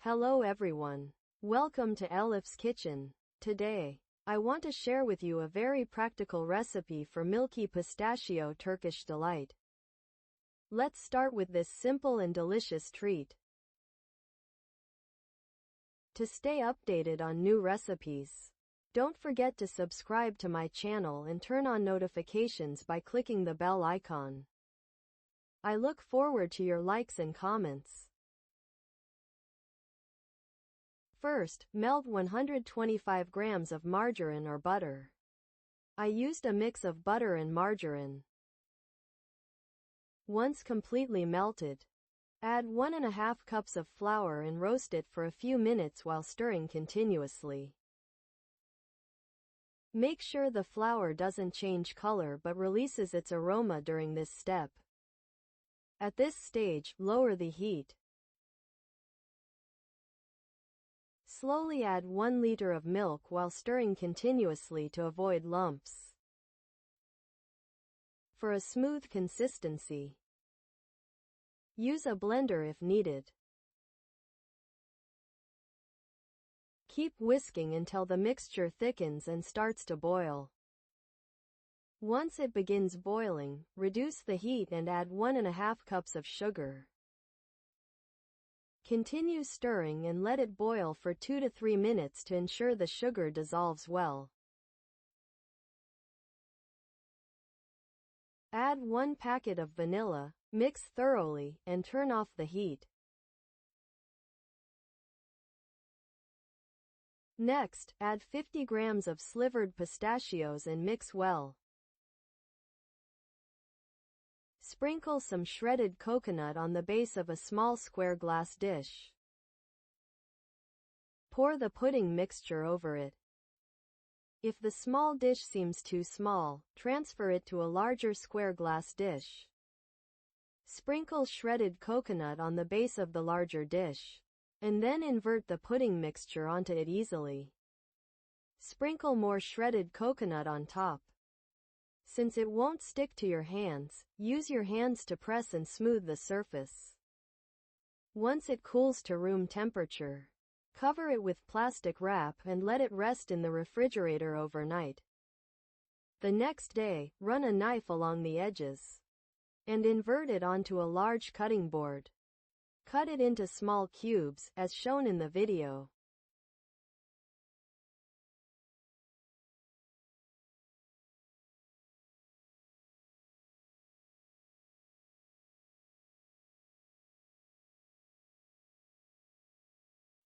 Hello everyone. Welcome to Elif's Kitchen. Today, I want to share with you a very practical recipe for milky pistachio Turkish delight. Let's start with this simple and delicious treat. To stay updated on new recipes, don't forget to subscribe to my channel and turn on notifications by clicking the bell icon. I look forward to your likes and comments. First, melt 125 grams of margarine or butter. I used a mix of butter and margarine. Once completely melted, add 1.5 cups of flour and roast it for a few minutes while stirring continuously. Make sure the flour doesn't change color but releases its aroma during this step. At this stage, lower the heat. Slowly add 1 liter of milk while stirring continuously to avoid lumps. For a smooth consistency, use a blender if needed. Keep whisking until the mixture thickens and starts to boil. Once it begins boiling, reduce the heat and add 1.5 cups of sugar. Continue stirring and let it boil for 2 to 3 minutes to ensure the sugar dissolves well. Add 1 packet of vanilla, mix thoroughly, and turn off the heat. Next, add 50 grams of slivered pistachios and mix well. Sprinkle some shredded coconut on the base of a small square glass dish. Pour the pudding mixture over it. If the small dish seems too small, transfer it to a larger square glass dish. Sprinkle shredded coconut on the base of the larger dish, and then invert the pudding mixture onto it easily. Sprinkle more shredded coconut on top. Since it won't stick to your hands, use your hands to press and smooth the surface. Once it cools to room temperature, cover it with plastic wrap and let it rest in the refrigerator overnight. The next day, run a knife along the edges and invert it onto a large cutting board. Cut it into small cubes, as shown in the video.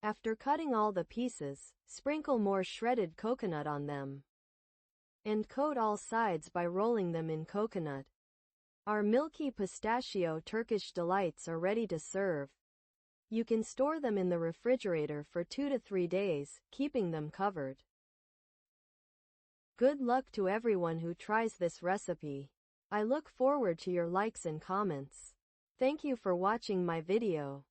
After cutting all the pieces, sprinkle more shredded coconut on them. And coat all sides by rolling them in coconut. Our milky pistachio Turkish delights are ready to serve. You can store them in the refrigerator for 2 to 3 days, keeping them covered. Good luck to everyone who tries this recipe. I look forward to your likes and comments. Thank you for watching my video.